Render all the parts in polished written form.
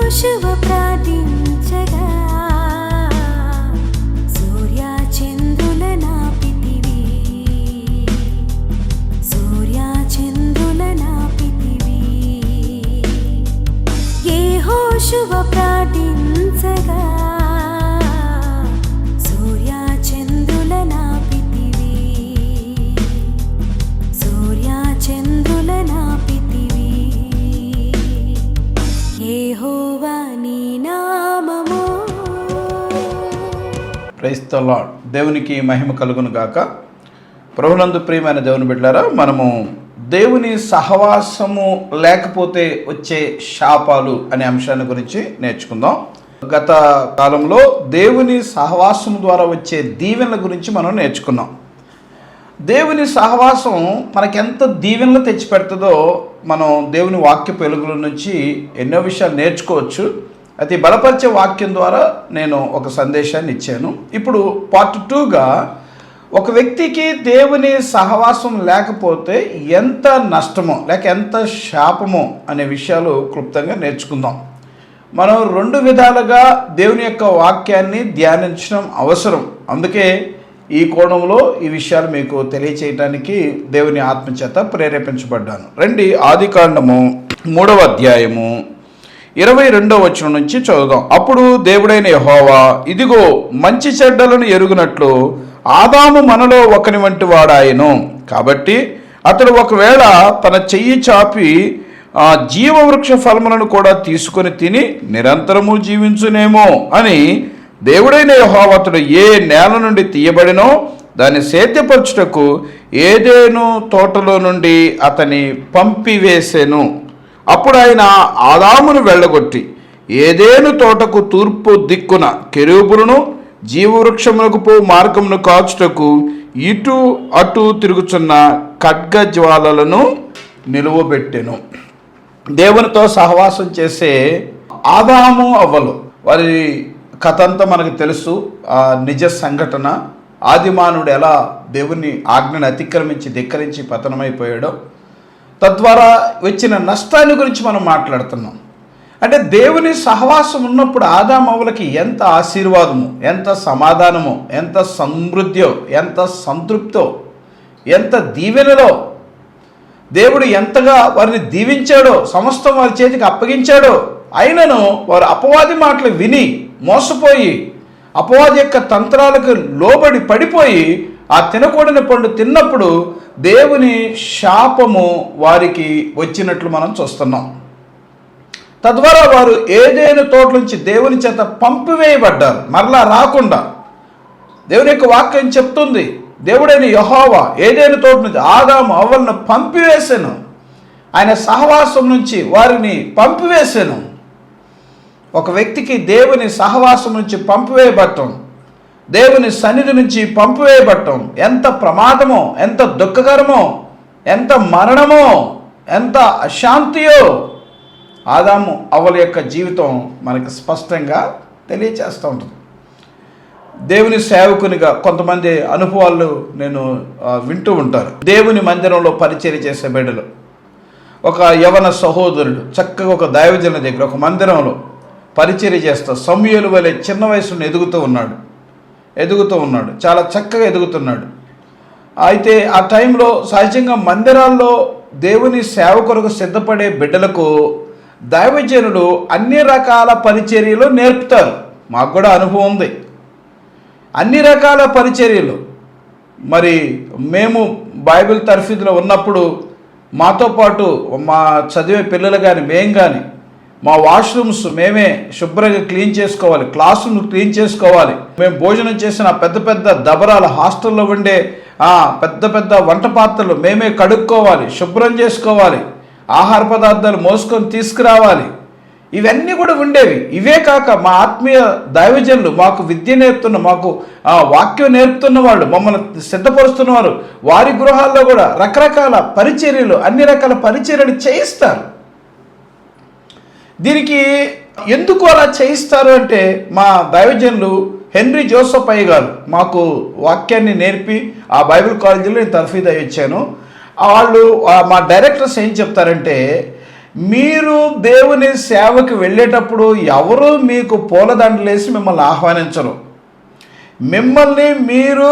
యెహోషువ ప్రార్థించగా సూర్య చంద్రుల నాపితివి, సూర్య చంద్రుల నాపితివి. యెహోషువ ప్రార్థించగా సూర్య చంద్రుల నాపితివి, సూర్య చంద్రుల నాపితివి. యెహోవా నీ నామము. Praise the lord. దేవునికి మహిమ కలుగును గాక. ప్రభునందు ప్రియమైన దేవుని బిడ్డలారా, మనము దేవుని సహవాసము లేకపోతే వచ్చే శాపాలు అనే అంశాన్ని గురించి నేర్చుకుందాం. గత కాలంలో దేవుని సహవాసం ద్వారా వచ్చే దీవెనల గురించి మనం నేర్చుకున్నాం. దేవుని సహవాసం మనకెంత దీవెనలు తెచ్చిపెడుతుందో మనం దేవుని వాక్య వెలుగుల నుంచి ఎన్నో విషయాలు నేర్చుకోవచ్చు. అది బలపరిచే వాక్యం ద్వారా నేను ఒక సందేశాన్ని ఇచ్చాను. ఇప్పుడు పార్ట్ 2గా ఒక వ్యక్తికి దేవుని సహవాసం లేకపోతే ఎంత నష్టమో లేక ఎంత శాపమో అనే విషయాలు క్లుప్తంగా నేర్చుకుందాం. మనం 2 విధాలుగా దేవుని యొక్క వాక్యాన్ని ధ్యానించడం అవసరం. అందుకే ఈ కోణంలో ఈ విషయాలు మీకు తెలియచేయడానికి దేవుని ఆత్మచేత ప్రేరేపించబడ్డాను. రండి, ఆదికాండము 3వ అధ్యాయము 22వ వచనం నుంచి చదువుదాం. అప్పుడు దేవుడైన యెహోవా, ఇదిగో మంచి చెడ్డలను ఎరుగునట్లు ఆదాము మనలో ఒకని వంటి వాడాయను. కాబట్టి అతడు ఒకవేళ తన చెయ్యి చాపి జీవవృక్ష ఫలములను కూడా తీసుకొని తిని నిరంతరము జీవించునేమో అని దేవుడైన యెహోవా అతడు ఏ నేల నుండి తీయబడినో దాన్ని సేద్యపరచుటకు ఏదెను తోటలో నుండి అతని పంపివేసెను. అప్పుడు ఆయన ఆదామును వెళ్ళగొట్టి ఏదెను తోటకు తూర్పు దిక్కున కెరూబులను జీవవృక్షములకు పో మార్గమును కాచుటకు ఇటు అటు తిరుగుచున్న ఖడ్గజ్వాలలను నిలువబెట్టెను. దేవునితో సహవాసం చేసే ఆదాము అవ్వలు వారి కథ అంతా మనకు తెలుసు. ఆ నిజ సంఘటన, ఆదిమానవుడు ఎలా దేవుని ఆజ్ఞను అతిక్రమించి ధిక్కరించి పతనమైపోయాడో, తద్వారా వచ్చిన నష్టాన్ని గురించి మనం మాట్లాడుతున్నాం. అంటే దేవుని సహవాసం ఉన్నప్పుడు ఆదామవ్వలకి ఎంత ఆశీర్వాదము, ఎంత సమాధానమో, ఎంత సమృద్ధ్యో, ఎంత సంతృప్తో, ఎంత దీవెనలో, దేవుడు ఎంతగా వారిని దీవించాడో, సమస్తం వారి చేతికి అప్పగించాడో. అయినను వారు అపవాది మాటలు విని మోసపోయి అపవాది యొక్క తంత్రాలకు లోబడి పడిపోయి ఆ తినకూడని పండు తిన్నప్పుడు దేవుని శాపము వారికి వచ్చినట్లు మనం చూస్తున్నాం. తద్వారా వారు ఏదైనా తోట నుంచి దేవుని చేత పంపివేయబడ్డారు, మరలా రాకుండా. దేవుని యొక్క వాక్యం చెప్తుంది, దేవుడైన యెహోవా ఏదైనా తోట నుంచి ఆదాము అవ్వలను పంపివేశాను. ఆయన సహవాసం నుంచి వారిని పంపివేశాను. ఒక వ్యక్తికి దేవుని సహవాసం నుంచి పంపివేయబట్టం, దేవుని సన్నిధి నుంచి పంపివేయబట్టం ఎంత ప్రమాదమో, ఎంత దుఃఖకరమో, ఎంత మరణమో, ఎంత అశాంతియో ఆదాము అవ్వల యొక్క జీవితం మనకు స్పష్టంగా తెలియచేస్తూ ఉంటుంది. దేవుని సేవకునిగా కొంతమంది అనుభవాలు నేను వింటూ ఉంటారు. దేవుని మందిరంలో పరిచర్య చేసే బిడ్డలు, ఒక యవన సహోదరుడు చక్కగా ఒక దైవజనుల దగ్గర ఒక మందిరంలో పరిచర్య చేస్తూ సమూయేలు వలె చిన్న వయసులో ఎదుగుతూ ఉన్నాడు, చాలా చక్కగా ఎదుగుతున్నాడు. అయితే ఆ టైంలో సహజంగా మందిరాల్లో దేవుని సేవ కొరకు సిద్ధపడే బిడ్డలకు దైవజనులు అన్ని రకాల పరిచర్యలు నేర్పుతారు. మాకు కూడా అనుభవం ఉంది అన్ని రకాల పరిచర్యలు. మరి మేము బైబిల్ తర్ఫీదులో ఉన్నప్పుడు మాతో పాటు మా చదివే పిల్లలు కానీ మేము కానీ మా వాష్రూమ్స్ మేమే శుభ్రంగా క్లీన్ చేసుకోవాలి, క్లాస్ రూమ్ క్లీన్ చేసుకోవాలి. మేము భోజనం చేసిన పెద్ద పెద్ద దబరాలు, హాస్టల్లో ఉండే పెద్ద పెద్ద వంట పాత్రలు మేమే కడుక్కోవాలి, శుభ్రం చేసుకోవాలి, ఆహార పదార్థాలు మోసుకొని తీసుకురావాలి. ఇవన్నీ కూడా ఉండేవి. ఇవే కాక మా ఆత్మీయ దైవజనులు మాకు విద్య నేర్పుతున్న, మాకు వాక్యం నేర్పుతున్న వాళ్ళు, మమ్మల్ని సిద్ధపరుస్తున్నవారు, వారి గృహాల్లో కూడా రకరకాల పరిచర్యలు, అన్ని రకాల పరిచర్యలు చేయిస్తారు. దీనికి ఎందుకు అలా చేయిస్తారు అంటే, మా దైవజనులు హెన్రీ జోసెఫ్ అయ్య గారు మాకు వాక్యాన్ని నేర్పి ఆ బైబిల్ కాలేజీలో నేను తర్ఫీదు అయ్యి వచ్చాను. వాళ్ళు మా డైరెక్టర్స్ ఏం చెప్తారంటే, మీరు దేవుని సేవకి వెళ్ళేటప్పుడు ఎవరు మీకు పూలదండలేసి మిమ్మల్ని ఆహ్వానించరు. మిమ్మల్ని మీరు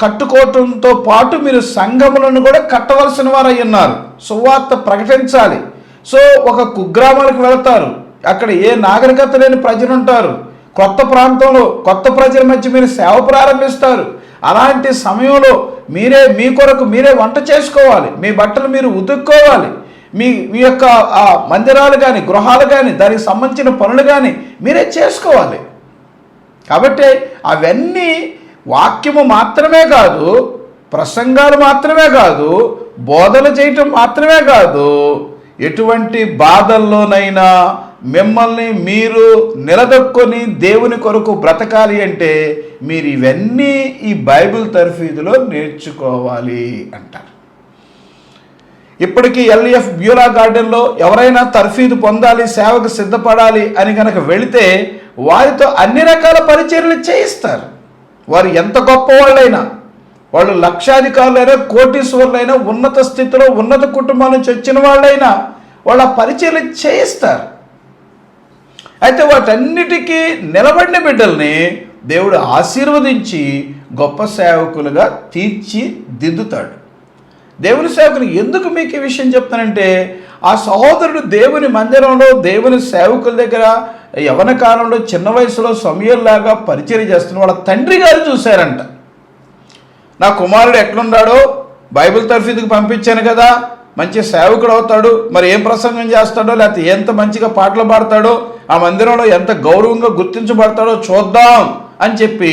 కట్టుకోవటంతో పాటు మీరు సంఘములను కూడా కట్టవలసిన వారు అయి ఉన్నారు. సువార్త ప్రకటించాలి. సో ఒక కుగ్రామాలకు వెళ్తారు, అక్కడ ఏ నాగరికత లేని ప్రజలు ఉంటారు. కొత్త ప్రాంతంలో కొత్త ప్రజల మధ్య మీరు సేవ ప్రారంభిస్తారు. అలాంటి సమయంలో మీ కొరకు మీరే వంట చేసుకోవాలి, మీ బట్టలు మీరు ఉతుక్కోవాలి, మీ యొక్క మందిరాలు కానీ గృహాలు కానీ దానికి సంబంధించిన పనులు కానీ మీరే చేసుకోవాలి. కాబట్టి అవన్నీ వాక్యము మాత్రమే కాదు, ప్రసంగాలు మాత్రమే కాదు, బోధన చేయటం మాత్రమే కాదు, ఎటువంటి బాధల్లోనైనా మిమ్మల్ని మీరు నిలదొక్కొని దేవుని కొరకు బ్రతకాలి అంటే మీరు ఇవన్నీ ఈ బైబిల్ తర్ఫీదులో నేర్చుకోవాలి అంటారు. ఇప్పటికీ ఎల్ఎఫ్ బ్యూలా గార్డెన్లో ఎవరైనా తర్ఫీదు పొందాలి, సేవకు సిద్ధపడాలి అని కనుక వెళితే వారితో అన్ని రకాల పరిచర్యలు చేయిస్తారు. వారు ఎంత గొప్ప వాళ్ళైనా, వాళ్ళు లక్షాధికారులైనా కోటీశ్వరులైనా ఉన్నత స్థితిలో ఉన్నత కుటుంబాల నుంచి వచ్చిన వాళ్ళైనా వాళ్ళ పరిచర్యలు చేయిస్తారు. అయితే వాటన్నిటికీ నిలబడిన బిడ్డల్ని దేవుడు ఆశీర్వదించి గొప్ప సేవకులుగా తీర్చిదిద్దుతాడు. దేవుని సేవకుని ఎందుకు మీకు ఈ విషయం చెప్తానంటే, ఆ సహోదరుడు దేవుని మందిరంలో దేవుని సేవకుల దగ్గర యవన కాలంలో చిన్న వయసులో సమయంలాగా పరిచర్య చేస్తున్న వాళ్ళ తండ్రి గారు చూశారంట. నా కుమారుడు ఎట్లున్నాడో బైబిల్ తర్ఫీదుకు పంపించాను కదా, మంచి సేవకుడు అవుతాడు, మరి ఏం ప్రసంగం చేస్తాడో లేకపోతే ఎంత మంచిగా పాటలు పాడతాడో, ఆ మందిరంలో ఎంత గౌరవంగా గుర్తించబడతాడో చూద్దాం అని చెప్పి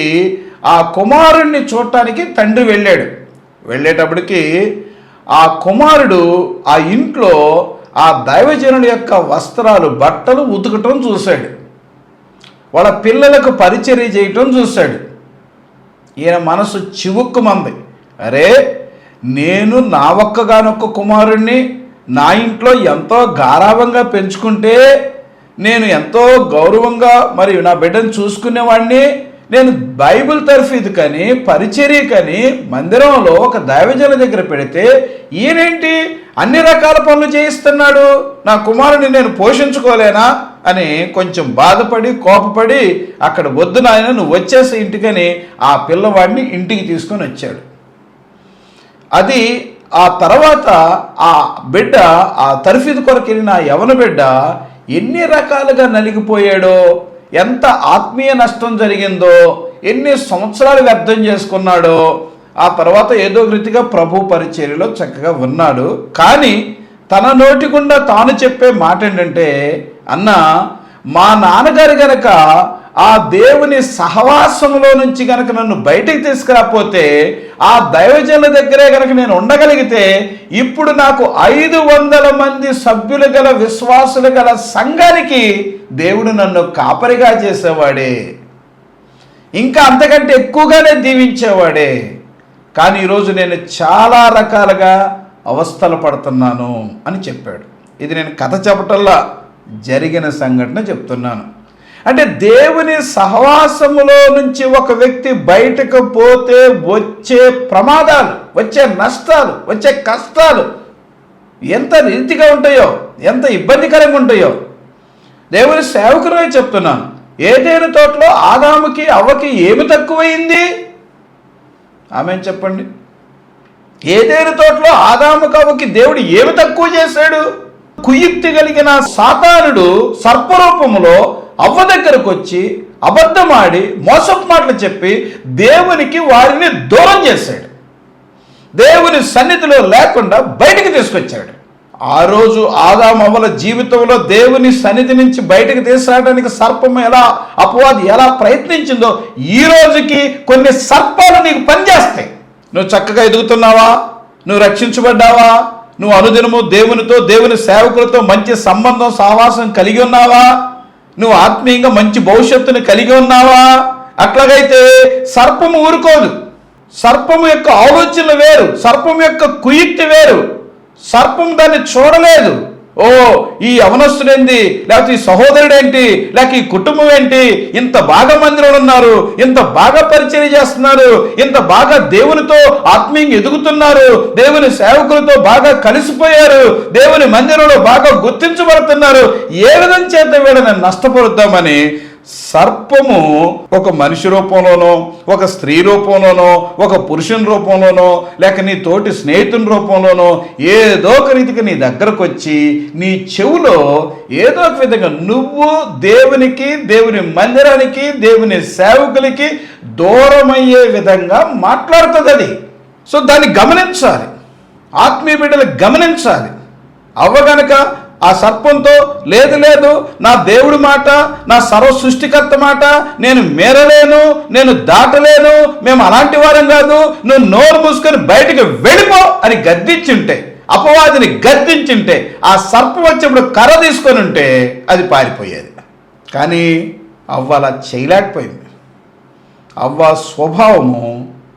ఆ కుమారుణ్ణి చూడటానికి తండ్రి వెళ్ళేటప్పటికి ఆ కుమారుడు ఆ ఇంట్లో ఆ దైవజనుడి యొక్క వస్త్రాలు బట్టలు ఉతకటం చూశాడు, వాళ్ళ పిల్లలకు పరిచర్య చేయటం చూశాడు. ఈయన మనసు చివుక్కుమంది. అరే, నేను నా ఒక్కగానొక్క కుమారుణ్ణి నా ఇంట్లో ఎంతో గారాభంగా పెంచుకుంటే, నేను ఎంతో గౌరవంగా మరి నా బిడ్డను చూసుకునేవాడిని, నేను బైబిల్ తర్ఫీదు కానీ పరిచర్య కానీ మందిరంలో ఒక దైవజన దగ్గర పెడితే ఈయనేంటి అన్ని రకాల పనులు చేయిస్తున్నాడు, నా కుమారుని నేను పోషించుకోలేనా అని కొంచెం బాధపడి కోపపడి అక్కడ వద్దు నాయన నువ్వు వచ్చేసి ఇంటికని ఆ పిల్లవాడిని ఇంటికి తీసుకొని వచ్చాడు. అది ఆ తర్వాత ఆ బిడ్డ ఆ తర్ఫీదు కొరకు వెళ్ళిన యవన బిడ్డ ఎన్ని రకాలుగా నలిగిపోయాడో, ఎంత ఆత్మీయ నష్టం జరిగిందో, ఎన్ని సంవత్సరాలు వ్యర్థం చేసుకున్నాడో. ఆ తర్వాత ఏదో రీతిగా ప్రభు పరిచర్యలో చక్కగా ఉన్నాడు. కానీ తన నోటి గుండా తాను చెప్పే మాట ఏంటంటే, అన్న మా నాన్నగారు గనక ఆ దేవుని సహవాసంలో నుంచి గనక నన్ను బయటికి తీసుకురాకపోతే, ఆ దైవజనుల దగ్గరే గనక నేను ఉండగలిగితే ఇప్పుడు నాకు 500 మంది సభ్యులు గల విశ్వాసులు గల సంఘానికి దేవుడు నన్ను కాపరిగా చేసేవాడే, ఇంకా అంతకంటే ఎక్కువగానే దీవించేవాడే. కానీ ఈరోజు నేను చాలా రకాలుగా అవస్థలు పడుతున్నాను అని చెప్పాడు. ఇది నేను కథ చెప్పటల్లా జరిగిన సంఘటన చెప్తున్నాను. అంటే దేవుని సహవాసములో నుంచి ఒక వ్యక్తి బయటకు పోతే వచ్చే ప్రమాదాలు, వచ్చే నష్టాలు, వచ్చే కష్టాలు ఎంత రీతిగా ఉంటాయో, ఎంత ఇబ్బందికరంగా ఉంటాయో దేవుని సేవకునే చెప్తున్నాను. ఏదైనా తోటలో ఆదాముకి అవ్వకి ఏమి తక్కువైంది? ఆమెను చెప్పండి. ఏదైనా తోటలో ఆదాముకి అవ్వకి దేవుడు ఏమి తక్కువ చేశాడు? కుయుక్తి కలిగిన సాతానుడు సర్పరూపములో అవ్వ దగ్గరకు వచ్చి అబద్ధమాడి మోసపు మాటలు చెప్పి దేవునికి వారిని దూరం చేశాడు, దేవుని సన్నిధిలో లేకుండా బయటికి తీసుకొచ్చాడు. ఆ రోజు ఆదాము అవ్వల జీవితంలో దేవుని సన్నిధి నుంచి బయటకు తీసుకురావడానికి సర్పము అపవాది ఎలా ప్రయత్నించిందో ఈ రోజుకి కొన్ని సర్పాలు నీకు పనిచేస్తాయి. నువ్వు చక్కగా ఎదుగుతున్నావా? నువ్వు రక్షించబడ్డావా? నువ్వు అనుదినము దేవునితో దేవుని సేవకులతో మంచి సంబంధం సహవాసం కలిగి ఉన్నావా? నువ్వు ఆత్మీయంగా మంచి భవిష్యత్తుని కలిగి ఉన్నావా? అట్లాగైతే సర్పము ఊరుకోదు. సర్పము యొక్క ఆలోచనలు వేరు, సర్పము యొక్క కుయుక్తి వేరు. సర్పం దాన్ని చూడలేదు. ఓ ఈ అవనస్తుడేంటి, లేకపోతే ఈ సహోదరుడేంటి, లేక ఈ కుటుంబం ఏంటి, ఇంత బాగా మందిరంలో ఉన్నారు, ఇంత బాగా పరిచయం చేస్తున్నారు, ఇంత బాగా దేవునితో ఆత్మీయంగా ఎదుగుతున్నారు, దేవుని సేవకులతో బాగా కలిసిపోయారు, దేవుని మందిరంలో బాగా గుర్తించబడుతున్నారు, ఏ విధం చేత వీళ్ళని నష్టపరుద్దామని సర్పము ఒక మనిషి రూపంలోనో, ఒక స్త్రీ రూపంలోనో, ఒక పురుషుని రూపంలోనో, లేక నీ తోటి స్నేహితుని రూపంలోనో ఏదో ఒక రీతికి నీ దగ్గరకు వచ్చి నీ చెవులో ఏదో ఒక విధంగా నువ్వు దేవునికి, దేవుని మందిరానికి, దేవుని సేవకులకి దూరమయ్యే విధంగా మాట్లాడుతుంది అది. సో దాన్ని గమనించాలి, ఆత్మీయ బిడ్డలు గమనించాలి. అవ్వగనక ఆ సర్పంతో లేదు లేదు నా దేవుడి మాట, నా సర్వ సృష్టికర్త మాట నేను మేరలేను, నేను దాటలేను, మేము అలాంటి వారం కాదు, నువ్వు నోరు మూసుకొని బయటికి వెళ్ళిపో అని గద్దించుంటే, అపవాదిని గద్దించుంటే, ఆ సర్పం వచ్చేప్పుడు కర్ర తీసుకొని ఉంటే అది పారిపోయేది. కానీ అవ్వ అలా చేయలేకపోయింది. అవ్వ స్వభావము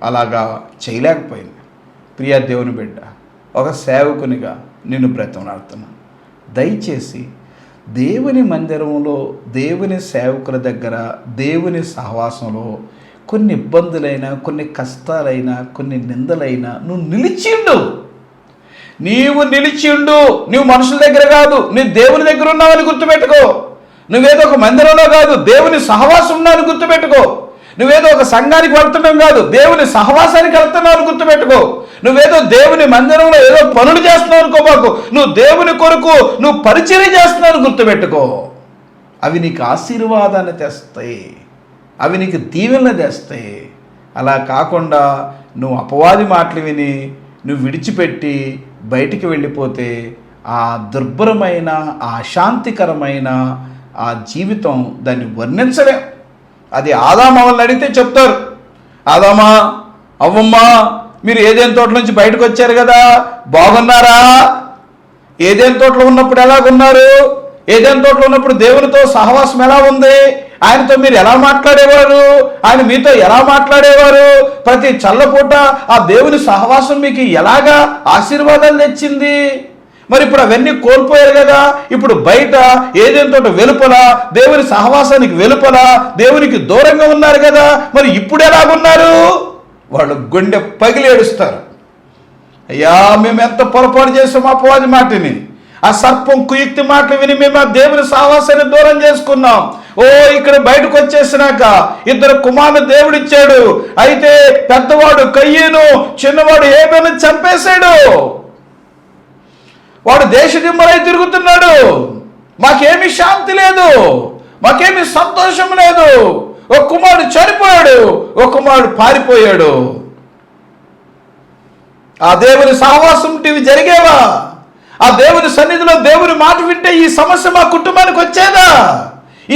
అలాగా చేయలేకపోయింది. ప్రియ దేవుని బిడ్డ, ఒక సేవకునిగా నిన్ను బ్రతిమలాడుతున్నాను, దయచేసి దేవుని మందిరంలో, దేవుని సేవకుల దగ్గర, దేవుని సహవాసంలో కొన్ని ఇబ్బందులైనా, కొన్ని కష్టాలైనా, కొన్ని నిందలైనా నువ్వు నిలిచిండు. నువ్వు మనుషుల దగ్గర కాదు, నీ దేవుని దగ్గర ఉన్నావని గుర్తుపెట్టుకో. నువ్వేదో ఒక మందిరంలో కాదు, దేవుని సహవాసం ఉన్నావని గుర్తుపెట్టుకో. నువ్వేదో ఒక సంఘానికి వెళ్తున్నావు కాదు, దేవుని సహవాసానికి వెళ్తున్నావు అని గుర్తుపెట్టుకో. నువ్వేదో దేవుని మందిరంలో ఏదో పనులు చేస్తున్నావు అనుకోబాకు, నువ్వు దేవుని కొరకు నువ్వు పరిచర్య చేస్తున్నావు అని గుర్తుపెట్టుకో. అవి నీకు ఆశీర్వాదాన్ని తెస్తాయి, అవి నీకు దీవెనలు తెస్తాయి. అలా కాకుండా నువ్వు అపవాది మాటలు విని నువ్వు విడిచిపెట్టి బయటికి వెళ్ళిపోతే ఆ దుర్భరమైన, ఆ అశాంతికరమైన ఆ జీవితం దాన్ని వర్ణించలేం. అది ఆదాము అవ్వని అడిగితే చెప్తారు, ఆదామా అవ్వమ్మా మీరు ఏదేని తోటల నుంచి బయటకు వచ్చారు కదా, బాగున్నారా? ఏదేని తోటలో ఉన్నప్పుడు ఎలాగున్నారు? ఏదేని తోటలో ఉన్నప్పుడు దేవునితో సహవాసం ఎలా ఉంది? ఆయనతో మీరు ఎలా మాట్లాడేవారు? ఆయన మీతో ఎలా మాట్లాడేవారు? ప్రతి చల్లపూట ఆ దేవుని సహవాసం మీకు ఎలాగా ఆశీర్వాదాలు తెచ్చింది? మరి ఇప్పుడు అవన్నీ కోల్పోయారు కదా. ఇప్పుడు బయట ఏదేని తోట వెలుపల, దేవుని సహవాసానికి వెలుపల, దేవునికి దూరంగా ఉన్నారు కదా, మరి ఇప్పుడు ఎలాగున్నారు? వాళ్ళు గుండె పగిలి ఏడుస్తారు. అయ్యా మేము ఎంత పొరపాటు చేసాం అపవాది మాటని, ఆ సర్పం కుయుక్తి మాటలు విని మేము ఆ దేవుని సహవాసాన్ని దూరం చేసుకున్నాం. ఓ ఇక్కడ బయటకు వచ్చేసినాక ఇద్దరు కుమారులు దేవుడిచ్చాడు, అయితే పెద్దవాడు కయ్యను, చిన్నవాడు హేబెలును చంపేశాడు. వాడు దేశదిమ్మరై తిరుగుతున్నాడు. మాకేమీ శాంతి లేదు, మాకేమీ సంతోషం లేదు. ఒక కుమారుడు చనిపోయాడు, ఒక కుమారుడు పారిపోయాడు. ఆ దేవుని సహవాసం ఇవి జరిగేవా? ఆ దేవుని సన్నిధిలో దేవుని మాట వింటే ఈ సమస్య మా కుటుంబానికి వచ్చేదా?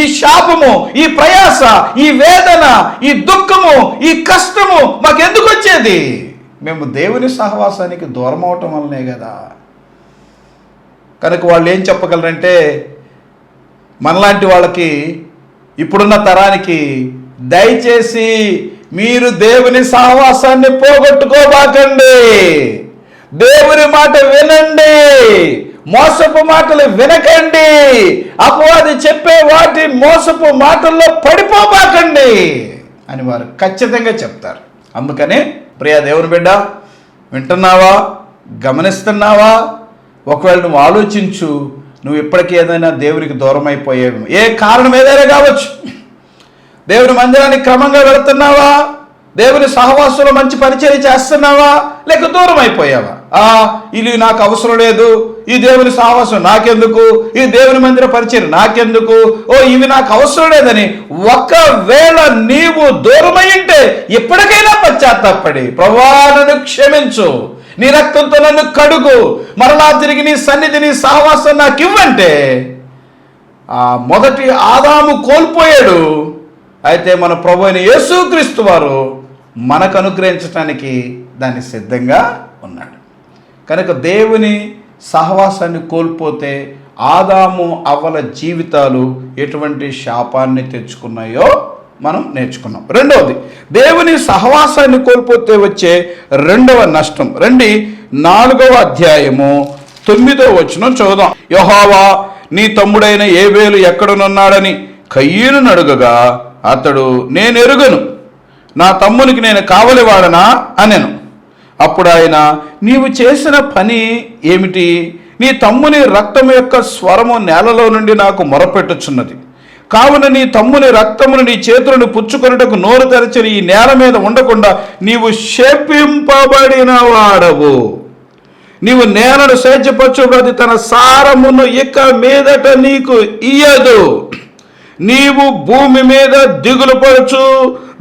ఈ శాపము, ఈ ప్రయాస, ఈ వేదన, ఈ దుఃఖము, ఈ కష్టము మాకెందుకు వచ్చేది? మేము దేవుని సహవాసానికి దూరం అవటం వల్లనే కదా. కనుక వాళ్ళు ఏం చెప్పగలరంటే, మనలాంటి వాళ్ళకి, ఇప్పుడున్న తరానికి, దయచేసి మీరు దేవుని సహవాసాన్ని పోగొట్టుకోబాకండి, దేవుని మాట వినండి, మోసపు మాటలు వినకండి, అపవాది చెప్పే వాటి మోసపు మాటల్లో పడిపోబాకండి అని వారు ఖచ్చితంగా చెప్తారు. అందుకని ప్రియ దేవుని బిడ్డ, వింటున్నావా? గమనిస్తున్నావా? ఒకవేళ నువ్వు ఆలోచించు, నువ్వు ఇప్పటికీ ఏదైనా దేవునికి దూరం అయిపోయావు, ఏ కారణం ఏదైనా కావచ్చు. దేవుని మందిరానికి క్రమంగా వెళుతున్నావా? దేవుని సహవాసంలో మంచి పరిచర్య చేస్తున్నావా? లేక దూరం అయిపోయావా? ఇది నాకు అవసరం లేదు, ఈ దేవుని సహవాసం నాకెందుకు, ఈ దేవుని మందిర పరిచర్య నాకెందుకు, ఇవి నాకు అవసరం లేదని ఒకవేళ నీవు దూరమై ఉంటే ఇప్పటికైనా పశ్చాత్తాపడి, ప్రభువా నన్ను క్షమించు, నీ రక్తంతో నన్ను కడుగు, మరలా తిరిగి నీ సన్నిధి, నీ సహవాసం నాకు ఇవ్వంటే, ఆ మొదటి ఆదాము కోల్పోయాడు. అయితే మన ప్రభు అయిన యేసుక్రీస్తు వారు మనకు అనుగ్రహించడానికి దాన్ని సిద్ధంగా ఉన్నాడు. కనుక దేవుని సహవాసాన్ని కోల్పోతే ఆదాము అవ్వల జీవితాలు ఎటువంటి శాపాన్ని తెచ్చుకున్నాయో మనం నేర్చుకున్నాం. రెండవది, దేవుని సహవాసాన్ని కోల్పోతే వచ్చే రెండవ నష్టం. రండి 4వ అధ్యాయము 9వ వచనం చదువుదాం. యెహోవా నీ తమ్ముడైన ఏబేలు ఎక్కడనున్నాడని కయ్యీనును అడుగగా అతడు, నేను ఎరుగను, నా తమ్మునికి నేను కావలివాడనా అనెను. అప్పుడు ఆయన, నీవు చేసిన పని ఏమిటి? నీ తమ్ముని రక్తము యొక్క స్వరము నేలలో నుండి నాకు మొరపెట్టుచున్నది. కావున నీ తమ్ముని రక్తమును నీ చేతులను పుచ్చుకొనుటకు నోరు తెరచని ఈ నేల మీద ఉండకుండా నీవు శపింపబడిన వాడవు. నీవు నేలను సేద్యపరచుకున్నది తన సారమును ఇక మీదట నీకు ఇయ్యదు. నీవు భూమి మీద దిగులు పడుచు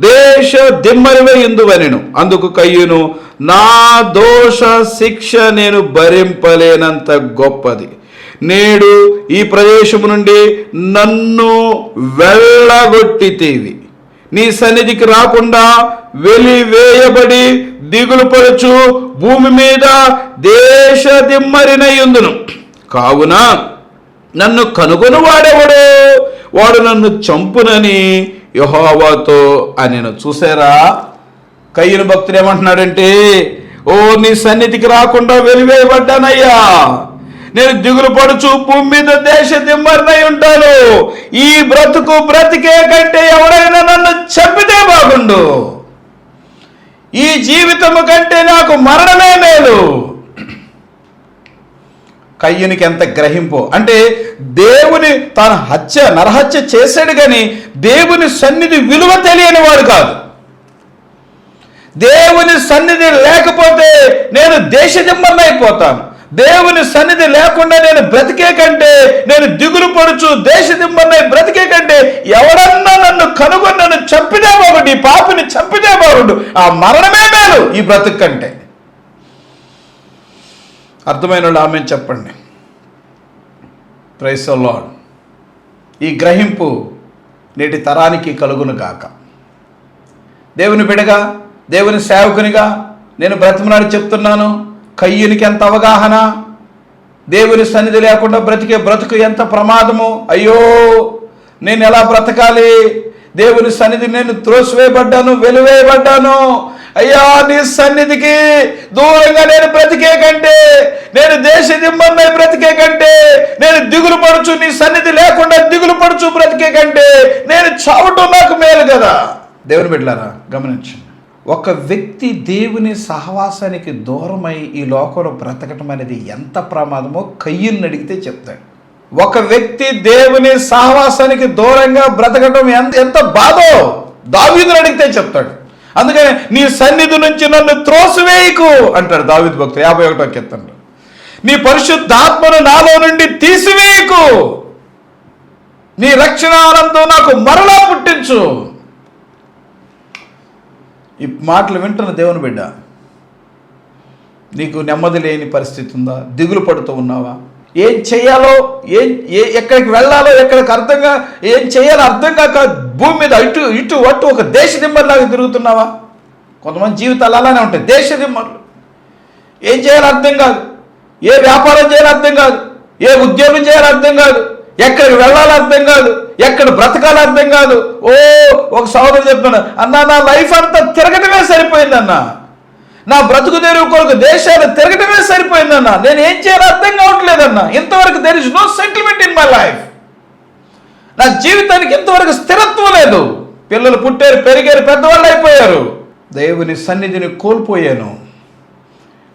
దేశ దిమ్మరివై ఇందువనెను. అందుకు కయ్యూను, నా దోష శిక్ష నేను భరింపలేనంత గొప్పది. నేడు ఈ ప్రదేశము నుండి నన్ను వెళ్ళగొట్టితేవి. నీ సన్నిధికి రాకుండా వెలివేయబడి దిగులు పడుచు భూమి మీద దేశ దిమ్మరినయుందును. కావున నన్ను కనుగొను వాడెవడో వాడు నన్ను చంపునని యెహోవాతో అనెను. చూసారా, కయ్యూను భక్తుడు ఏమంటున్నాడంటే, ఓ నీ సన్నిధికి రాకుండా వెలివేయబడ్డానయ్యా, నేను దిగులు పడుచు భూమి మీద దేశ దిమ్మరినై ఉంటాను. ఈ బ్రతుకు బ్రతికే కంటే ఎవడైనా నన్ను చంపితే బాగుండు. ఈ జీవితము కంటే నాకు మరణమే మేలు. కయ్యూనికి ఎంత గ్రహింపు అంటే, దేవుని తాను నరహత్య చేశాడు కానీ దేవుని సన్నిధి విలువ తెలియని వాడు కాదు. దేవుని సన్నిధి లేకపోతే నేను దేశదిమ్మరినైపోతాను, దేవుని సన్నిధి లేకుండా నేను బ్రతికే కంటే, నేను దిగులు పడుచు దేశదిమ్మరినై బ్రతికే కంటే ఎవడన్నా నన్ను కనుగొని నన్ను చంపితే బాగుండు, ఈ పాపిని చంపితే బాగుండు, ఆ మరణమే మేలు ఈ బ్రతుకు కంటే. అర్థమైన వాళ్ళు ఆమె చెప్పండి. Praise the lord. ఈ గ్రహింపు నేటి తరానికి కలుగును గాక. దేవుని బిడ్డగా, దేవుని సేవకునిగా నేను బ్రతిమలాడి చెప్తున్నాను, కయ్యూనికి ఎంత అవగాహన, దేవుని సన్నిధి లేకుండా బ్రతికే బ్రతుకు ఎంత ప్రమాదము. అయ్యో, నేను ఎలా బ్రతకాలి? దేవుని సన్నిధి నేను త్రోసివేయబడ్డాను, వెలివేయబడ్డాను. అయ్యా, నీ సన్నిధికి దూరంగా నేను బ్రతికే కంటే, నేను దేశ దిమ్మరినై బ్రతికే కంటే, నేను దిగులు పడుచు నీ సన్నిధి లేకుండా దిగులు పడుచు బ్రతికే కంటే నేను చావటం నాకు మేలు కదా. దేవుని బిడ్డలారా గమనించండి, ఒక వ్యక్తి దేవుని సహవాసానికి దూరమై ఈ లోకంలో బ్రతకటం అనేది ఎంత ప్రమాదమో కయ్యూన్ని అడిగితే చెప్తాడు. ఒక వ్యక్తి దేవుని సహవాసానికి దూరంగా బ్రతకటం ఎంత బాధో దావీదుని అడిగితే చెప్తాడు. అందుకని నీ సన్నిధి నుంచి నన్ను త్రోసివేయకు అంటాడు దావీదు భక్తుడు 51వ కీర్తనలో. నీ పరిశుద్ధాత్మను నాలో నుండి తీసివేయకు, నీ రక్షణ ఆనందం నాకు మరలా పుట్టించు. ఈ మాటలు వింటున్న దేవుని బిడ్డ, నీకు నెమ్మది లేని పరిస్థితి ఉందా? దిగులు పడుతూ ఉన్నావా? ఏం చేయాలో, ఎక్కడికి వెళ్ళాలో ఎక్కడికి ఏం చేయాలో అర్థం కాక భూమి మీద ఇటు అటు ఒక దేశ దిమ్మరిలాగా తిరుగుతున్నావా? కొంతమంది జీవితాలు అలానే ఉంటాయి, దేశ దిమ్మర్లు. ఏం చేయాలో అర్థం కాదు, ఏ వ్యాపారం చేయాలో అర్థం కాదు, ఏ ఉద్యోగం చేయాలో అర్థం కాదు, ఎక్కడికి వెళ్ళాలో అర్థం కాదు, ఎక్కడ బ్రతకాలో అర్థం కాదు. ఒక సోదరుడు చెప్తున్నాడు, అన్నా నా లైఫ్ అంతా తిరగటమే సరిపోయిందన్నా, నా బ్రతుకు తెరువు కొరకు దేశాలు తిరగటమే సరిపోయిందన్నా, నేను ఏం చేయాలో అర్థం కావట్లేదన్నా. ఇంతవరకు there is no settlement in my life. నా జీవితానికి ఇంతవరకు స్థిరత్వం లేదు. పిల్లలు పుట్టారు, పెరిగారు, పెద్దవాళ్ళు అయిపోయారు. దేవుని సన్నిధిని కోల్పోయాను.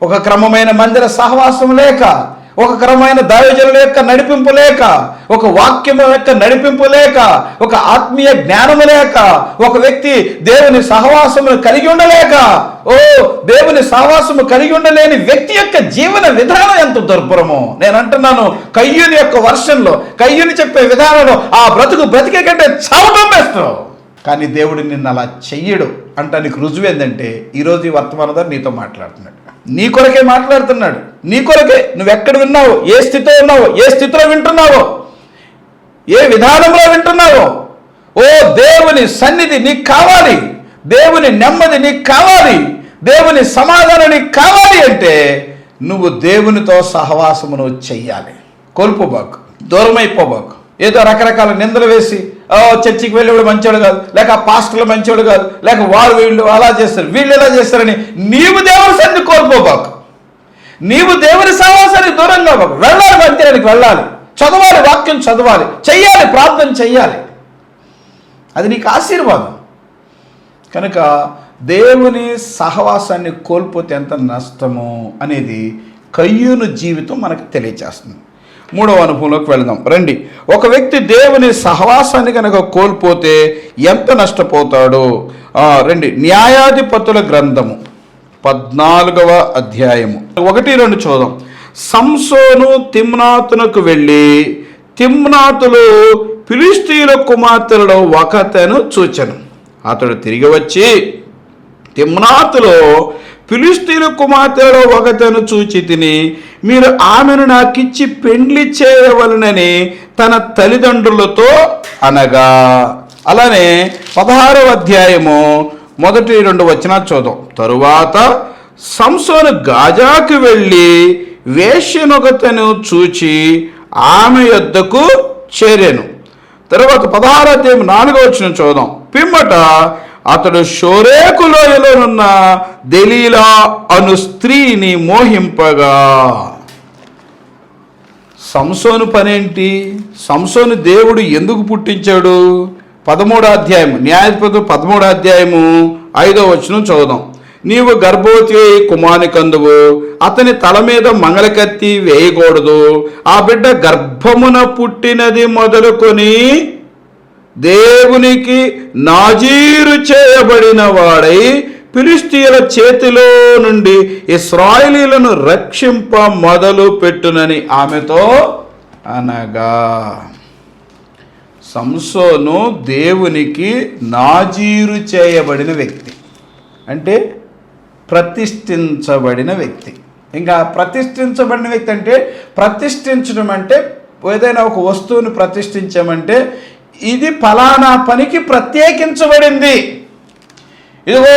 ఒక క్రమమైన మందిర సహవాసం లేక, ఒక క్రమమైన దైవజనుల యొక్క నడిపింపు లేక, ఒక వాక్యము యొక్క నడిపింపు లేక, ఒక ఆత్మీయ జ్ఞానము లేక, ఒక వ్యక్తి దేవుని సహవాసమును కలిగి ఉండలేక, దేవుని సహవాసము కలిగి ఉండలేని వ్యక్తి యొక్క జీవన విధానం ఎంత దుర్భరమో. నేను అంటున్నాను, కయ్యూని యొక్క వర్షంలో, కయ్యూని చెప్పే విధానంలో ఆ బ్రతుకు బ్రతికే కంటే చావటం బెస్ట్. కానీ దేవుడు నిన్ను అలా చెయ్యడు అంటే నీకు రుజువు ఏంటంటే, ఈరోజు ఈ వర్తమానం ద్వారా నీతో మాట్లాడుతున్నాడు, నీ కొరకే మాట్లాడుతున్నాడు, నీ కొరకే. నువ్వు ఎక్కడ విన్నావో, ఏ స్థితిలో ఉన్నావో, ఏ స్థితిలో వింటున్నావో, ఏ విధానంలో వింటున్నావో, దేవుని సన్నిధి నీకు కావాలి, దేవుని నెమ్మది నీకు కావాలి, దేవుని సమాధానం నీకు కావాలి అంటే నువ్వు దేవునితో సహవాసమును చెయ్యాలి. కోల్పోబాకు, దూరమైపోబాకు. ఏదో రకరకాల నిందలు వేసి చర్చికి వెళ్ళేవాడు మంచివాడు కాదు, లేక పాస్టర్లు మంచివాడు కాదు, లేక వీళ్ళు అలా చేస్తారు, వీళ్ళు ఎలా చేస్తారని నీవు దేవుని సన్నిధి కోల్పోబాకు. నీవు దేవుని సహవాసానికి దూరంగా వెళ్ళాలి, మందిరానికి వెళ్ళాలి, చదవాలి, వాక్యం చదవాలి, చెయ్యాలి, ప్రార్థన చెయ్యాలి. అది నీకు ఆశీర్వాదం. కనుక దేవుని సహవాసాన్ని కోల్పోతే ఎంత నష్టమో అనేది కయ్యూను జీవితం మనకు తెలియజేస్తుంది. మూడవ అనుభవంలోకి వెళదాం రండి. ఒక వ్యక్తి దేవుని సహవాసాన్ని కనుక కోల్పోతే ఎంత నష్టపోతాడో రండి. న్యాయాధిపతుల గ్రంథము 14వ అధ్యాయము 1-2 చూద్దాం. సంసోను తిమ్నాతునకు వెళ్ళి తిమ్నాతులో ఫిలిష్తీయుల కుమార్తెలలో ఒకతను చూచెను. అతడు తిరిగి వచ్చి తిమ్నాతులో ఫిలిష్తీయుల కుమార్తెలలో ఒకతను చూచి తిని, మీరు ఆమెను నాకిచ్చి పెండ్లి చేయవలనని తన తల్లిదండ్రులతో అనగా. అలానే 16వ అధ్యాయము 1-2 వచనాలు చూద్దాం. తరువాత సంసోను గాజాకు వెళ్ళి వేశ్యనొకతను చూచి ఆమె యొద్దకు చేరెను. తర్వాత 16వ అధ్యాయం 4వ వచనం చూద్దాం. పిమ్మట అతడు షోరేకు లోయలోనున్న దెలీలా అను స్త్రీని మోహింపగా. సంసోను పనేంటి? సంసోను దేవుడు ఎందుకు పుట్టించాడు? 13వ అధ్యాయం న్యాయాధిపతులు 13వ అధ్యాయము 5వ వచనం చదువుదాం. నీవు గర్భవతి అయి కుమారుని కందువు, అతని తల మీద మంగళకత్తి వేయకూడదు. ఆ బిడ్డ గర్భమున పుట్టినది మొదలుకొని దేవునికి నాజీరు చేయబడిన వాడై ఫిలిష్తీయుల చేతిలో నుండి ఇశ్రాయేలీయులను రక్షింప మొదలు పెట్టునని ఆమెతో అనగా. సంసోను దేవునికి నాజీరు చేయబడిన వ్యక్తి, అంటే ప్రతిష్ఠించబడిన వ్యక్తి. ఇంకా ప్రతిష్ఠించబడిన వ్యక్తి అంటే, ప్రతిష్ఠించడం అంటే ఏదైనా ఒక వస్తువుని ప్రతిష్ఠించామంటే ఇది ఫలానా పనికి ప్రత్యేకించబడింది. ఇదిగో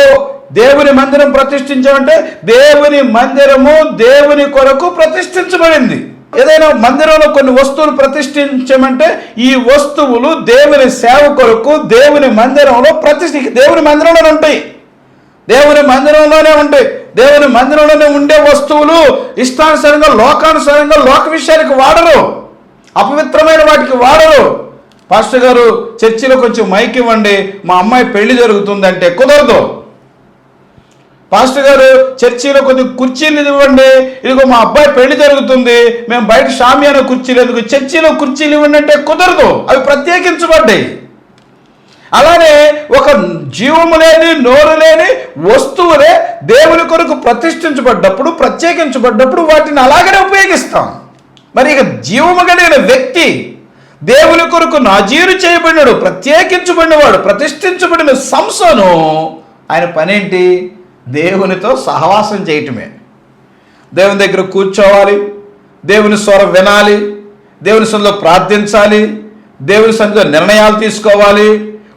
దేవుని మందిరం ప్రతిష్ఠించామంటే దేవుని మందిరము దేవుని కొరకు ప్రతిష్ఠించబడింది. ఏదైనా మందిరంలో కొన్ని వస్తువులు ప్రతిష్ఠించమంటే ఈ వస్తువులు దేవుని సేవ కొరకు దేవుని మందిరంలో దేవుని మందిరంలోనే ఉంటాయి. దేవుని మందిరంలోనే ఉంటాయి. దేవుని మందిరంలోనే ఉండే వస్తువులు ఇష్టానుసారంగా లోకానుసారంగా లోక విషయానికి వాడరు, అపవిత్రమైన వాటికి వాడరు. పాస్టర్ గారు చర్చిలో కొంచెం మైక్ ఇవ్వండి, మా అమ్మాయి పెళ్లి జరుగుతుందంటే కుదరదు. పాస్టర్ గారు చర్చిలో కొద్ది కుర్చీలు ఇవ్వండి, ఇదిగో మా అబ్బాయి పెళ్లి జరుగుతుంది, మేము బయట షామియానా కుర్చీలు ఎందుకు, చర్చిలో కుర్చీలు ఇవ్వండి అంటే కుదరదు. అవి ప్రత్యేకించబడ్డాయి. అలానే ఒక జీవము లేని నోరు లేని వస్తువులే దేవుని కొరకు ప్రతిష్ఠించబడ్డప్పుడు ప్రత్యేకించబడ్డప్పుడు వాటిని అలాగనే ఉపయోగిస్తాం. మరి ఇక జీవము కలిగిన వ్యక్తి దేవుని కొరకు నాజీరు చేయబడినాడు, ప్రత్యేకించబడినవాడు, ప్రతిష్ఠించబడిన సంసోను ఆయన పనేంటి? దేవునితో సహవాసం చేయటమే. దేవుని దగ్గర కూర్చోవాలి, దేవుని స్వరం వినాలి, దేవుని సన్నిధిలో ప్రార్థించాలి, దేవుని సన్నిధిలో నిర్ణయాలు తీసుకోవాలి.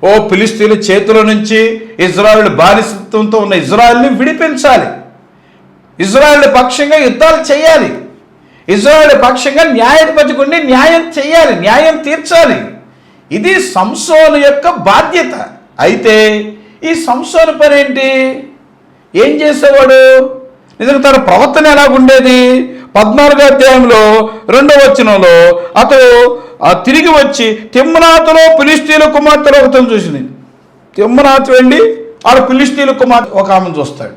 ఓ ఫిలిష్తీయుల చేతుల నుంచి ఇజ్రాయేలు బానిసత్వంతో ఉన్న ఇజ్రాయేల్ని విడిపించాలి, ఇజ్రాయేల్ పక్షంగా యుద్ధాలు చేయాలి, ఇజ్రాయేల్ పక్షంగా న్యాయాధిపతికి ఉండి న్యాయం చేయాలి, న్యాయం తీర్చాలి. ఇది సంసోను యొక్క బాధ్యత. అయితే ఈ సంసోను పనేంటి? ఏం చేసేవాడు? నిజంగా తన ప్రవర్తన ఎలాగుండేది? 14వ అధ్యాయంలో 2వ వచనంలో అతడు తిరిగి వచ్చి తిమ్నాతులో ఫిలిష్తీయుల కుమార్తెలు ఒకతను చూసింది. తిమ్నాతు వెళ్ళి ఆడ ఫిలిష్తీయుల కుమార్తె ఒక ఆమెను చూస్తాడు.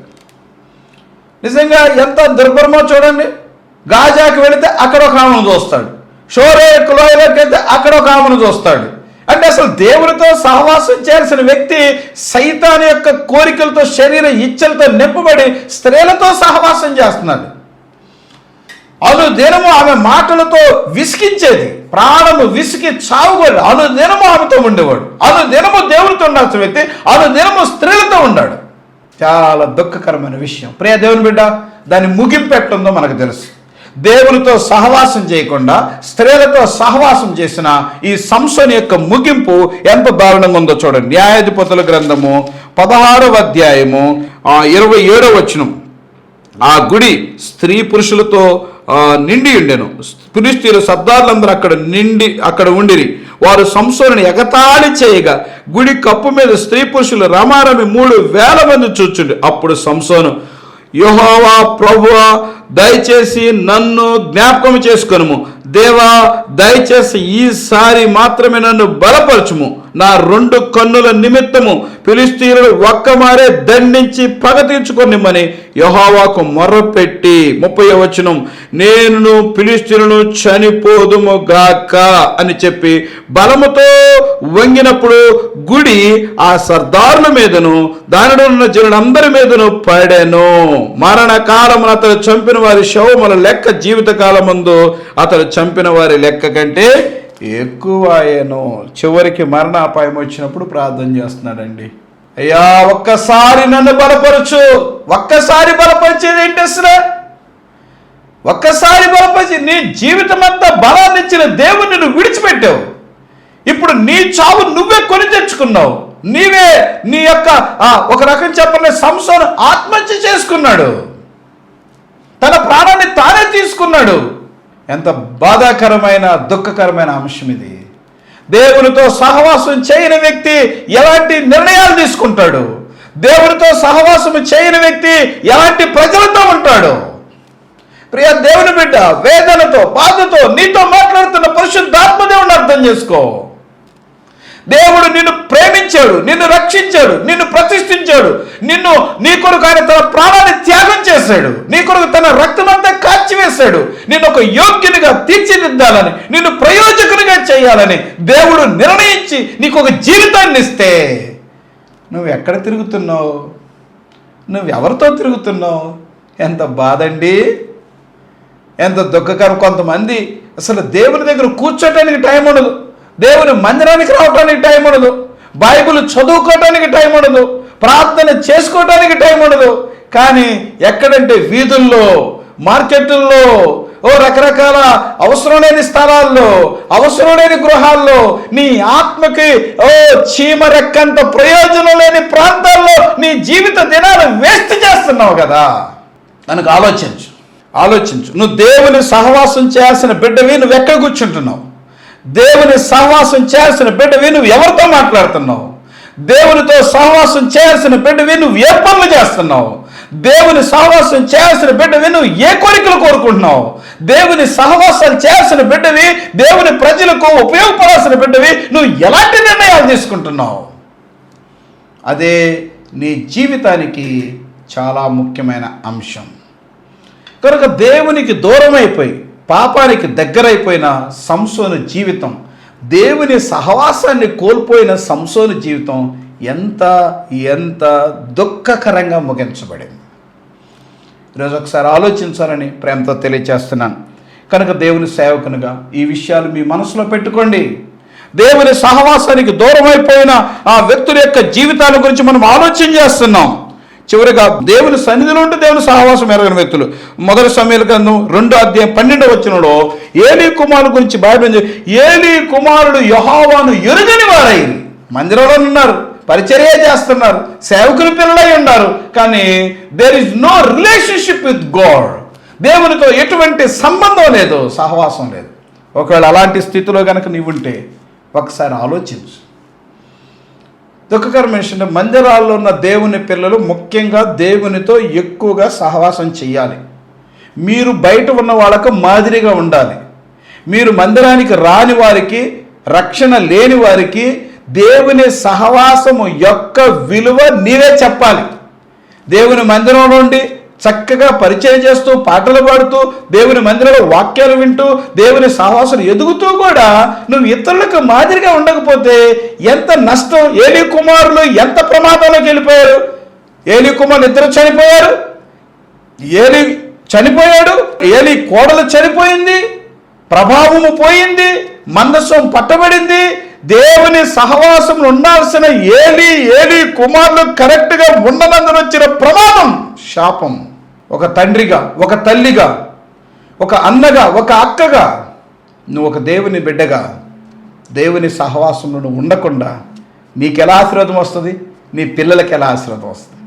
నిజంగా ఎంత దుర్భరమో చూడండి. గాజాకి వెళితే అక్కడ ఒక ఆమెను చూస్తాడు, షోరేకు లోయలోకి వెళ్తే అక్కడ ఒక ఆమెను చూస్తాడు. అంటే అసలు దేవునితో సహవాసం చేయాల్సిన వ్యక్తి సైతాను యొక్క కోరికలతో శరీర ఇచ్చలతో నింపబడి స్త్రీలతో సహవాసం చేస్తున్నాడు. అనుదినము ఆమె మాటలతో విసిగించేది, ప్రాణము విసిగి చావుగోడు. అనుదినము ఆమెతో ఉండేవాడు. అనుదినము దేవునితో ఉండాల్సిన వ్యక్తి అనుదినము స్త్రీలతో ఉన్నాడు. చాలా దుఃఖకరమైన విషయం. ప్రియ దేవుని బిడ్డ, దాని ముగింపు ఎట్లుందో మనకు తెలుసు. దేవునితో సహవాసం చేయకుండా స్త్రీలతో సహవాసం చేసిన ఈ సంసోను యొక్క ముగింపు ఎంత దారుణంగా ఉందో చూడండి. న్యాయాధిపతుల గ్రంథము 16వ అధ్యాయము 27వ వచనం. ఆ గుడి స్త్రీ పురుషులతో నిండి ఉండెను. ఫిలిష్తీయుల సర్దారులందరూ అక్కడ ఉండిరి. వారు సంసోనుని ఎగతాళి చేయగా గుడి కప్పు మీద స్త్రీ పురుషులు రమారమి 3,000 మంది చూచుండి. అప్పుడు సంసోను యెహోవా ప్రభువా దయచేసి నన్ను జ్ఞాపకం చేసుకొనుము. దేవా దయచేసి ఈసారి మాత్రమే నన్ను బలపరచుము. నా 2 కన్నుల నిమిత్తము ఫిలిష్తీయులను ఒక్కమారే దండించి పగ తీర్చుకొనిమ్మని యెహోవాకు మొర్రపెట్టి 30వ వచనం, నేను ఫిలిష్తీయులను చనిపోదుము గాక అని చెప్పి బలముతో వంగినప్పుడు గుడి ఆ సర్దారుల మీదను దానిలో ఉన్న జనులందరి మీదను పడెను. మరణకాలమున అతడు చంపిన వారి శవముల లెక్క జీవితకాలం ముందు అతడు చంపిన వారి లెక్క కంటే ఎక్కువయ్యాను. చివరికి మరణాపాయం వచ్చినప్పుడు ప్రార్థన చేస్తున్నాడండి, అయ్యా ఒక్కసారి నన్ను బలపరచు. ఒక్కసారి బలపరిచేది ఏంటి అసలు? ఒక్కసారి బలపరిచి నీ జీవితం అంతా బలాన్ని ఇచ్చిన దేవుణ్ణి నువ్వు విడిచిపెట్టావు. ఇప్పుడు నీ చావు నువ్వే కొని తెచ్చుకున్నావు. నీవే నీ యొక్క ఒక రకం చెప్పలే సంసోను ఆత్మహత్య చేసుకున్నాడు. తన ప్రాణాన్ని తానే తీసుకున్నాడు. ఎంత బాధాకరమైన దుఃఖకరమైన అంశం ఇది. దేవునితో సహవాసం చేయని వ్యక్తి ఎలాంటి నిర్ణయాలు తీసుకుంటాడు? దేవునితో సహవాసం చేయని వ్యక్తి ఎలాంటి ప్రజలతో ఉంటాడు? ప్రియ దేవుని బిడ్డ, వేదనతో బాధతో నీతో మాట్లాడుతున్న పరిశుద్ధాత్మ దేవుని అర్థం చేసుకో. దేవుడు నిన్ను ప్రేమించాడు, నిన్ను రక్షించాడు, నిన్ను ప్రతిష్ఠించాడు. నీ కొరకు ఆయన తన ప్రాణాన్ని త్యాగం చేశాడు. నీ కొరకు తన రక్తమంతా కాల్చివేశాడు. నిన్ను ఒక యోగ్యునిగా తీర్చిదిద్దాలని, నిన్ను ప్రయోజకునిగా చేయాలని దేవుడు నిర్ణయించి నీకు ఒక జీవితాన్ని ఇస్తే నువ్వు ఎక్కడ తిరుగుతున్నావు? నువ్వు ఎవరితో తిరుగుతున్నావు? ఎంత బాధండి, ఎంత దుఃఖకరం. కొంతమంది అసలు దేవుని దగ్గర కూర్చోటానికి టైం ఉండదు, దేవుని మందిరానికి రావడానికి టైం ఉండదు, బైబిల్ చదువుకోవటానికి టైం ఉండదు, ప్రార్థన చేసుకోవటానికి టైం ఉండదు. కానీ ఎక్కడంటే వీధుల్లో, మార్కెట్టుల్లో, రకరకాల అవసరం లేని స్థలాల్లో, అవసరం లేని గృహాల్లో, నీ ఆత్మకి చీమ రెక్కంత ప్రయోజనం లేని ప్రాంతాల్లో నీ జీవిత దినాలు వేస్ట్ చేస్తున్నావు కదా. కనుక ఆలోచించు. నువ్వు దేవుని సహవాసం చేయాల్సిన బిడ్డవి, నువ్వు ఎక్కడ కూర్చుంటున్నావు? దేవుని సహవాసం చేయాల్సిన బిడ్డవి, నువ్వు ఎవరితో మాట్లాడుతున్నావు? దేవునితో సహవాసం చేయాల్సిన బిడ్డవి, నువ్వు ఏ పనులు చేస్తున్నావు? దేవుని సహవాసం చేయాల్సిన బిడ్డవి, నువ్వు ఏ కోరికలు కోరుకుంటున్నావు? దేవుని సహవాసాలు చేయాల్సిన బిడ్డవి, దేవుని ప్రజలకు ఉపయోగపడాల్సిన బిడ్డవి, నువ్వు ఎలాంటి నిర్ణయాలు తీసుకుంటున్నావు? అదే నీ జీవితానికి చాలా ముఖ్యమైన అంశం. కనుక దేవునికి దూరం అయిపోయి పాపానికి దగ్గరైపోయిన సంసోను జీవితం, దేవుని సహవాసాన్ని కోల్పోయిన సంసోను జీవితం ఎంత ఎంత దుఃఖకరంగా ముగించబడింది. ఈరోజు ఒకసారి ఆలోచించాలని ప్రేమతో తెలియచేస్తున్నాను. కనుక దేవుని సేవకునిగా ఈ విషయాలు మీ మనసులో పెట్టుకోండి. దేవుని సహవాసానికి దూరం అయిపోయిన ఆ వ్యక్తుల యొక్క జీవితాల గురించి మనం ఆలోచన చేస్తున్నాం. చివరిగా దేవుని సన్నిధిలో ఉంటే దేవుని సహవాసం ఎరగని వ్యక్తులు. 1 సమూయేలు గ్రంథం 2వ అధ్యాయం 12వ వచనంలో ఏలీ కుమారుడు గురించి బైబిల్, ఏలీ కుమారుడు యెహోవాను ఎరుగని వారై మందిరంలో ఉన్నారు, పరిచర్య చేస్తున్నారు, సేవకుల పిల్లలై ఉన్నారు, కానీ there is no relationship with God. దేవునితో ఎటువంటి సంబంధం లేదు, సహవాసం లేదు. ఒకవేళ అలాంటి స్థితిలో కనుక నీవుంటే ఒకసారి ఆలోచించు. దుఃఖకరమైన విషయం, మందిరాల్లో ఉన్న దేవుని పిల్లలు ముఖ్యంగా దేవునితో ఎక్కువగా సహవాసం చేయాలి. మీరు బయట ఉన్న వాళ్ళకు మాదిరిగా ఉండాలి. మీరు మందిరానికి రాని వారికి, రక్షణ లేని వారికి దేవుని సహవాసము యొక్క విలువ నీవే చెప్పాలి. దేవుని మందిరం నుండి చక్కగా పరిచయం చేస్తూ, పాటలు పాడుతూ, దేవుని మందిరంలో వాక్యాలు వింటూ, దేవుని సహవాసం ఎదుగుతూ కూడా నువ్వు ఇతరులకు మాదిరిగా ఉండకపోతే ఎంత నష్టం. ఏలీ కుమారులు ఎంత ప్రమాదంలోకి వెళ్ళిపోయారు. ఏలీ కుమారులు ఇద్దరు చనిపోయారు. ఏలీ చనిపోయాడు, ఏలీ కోడలు చనిపోయింది, ప్రభావము పోయింది, మందస్సం పట్టబడింది. దేవుని సహవాసం ఉండాల్సిన ఏలీ కుమారులు కరెక్ట్గా ఉండనందున వచ్చిన ప్రమాదం, శాపం. ఒక తండ్రిగా, ఒక తల్లిగా, ఒక అన్నగా, ఒక అక్కగా, నువ్వు ఒక దేవుని బిడ్డగా దేవుని సహవాసంలో నువ్వు ఉండకుండా నీకు ఎలా ఆశీర్వాదం వస్తుంది, నీ పిల్లలకి ఎలా ఆశీర్వాదం వస్తుంది?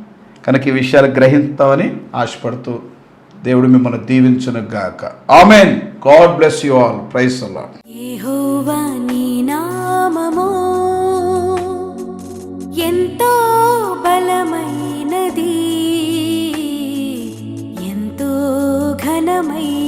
కనుక ఈ విషయాలు గ్రహిస్తామని ఆశపడుతూ దేవుడు మిమ్మల్ని దీవించును గాక. Amen. God bless you all. Praise the Lord. యెహోవా నీ నామము ఎంతో బలమైనది, భారమై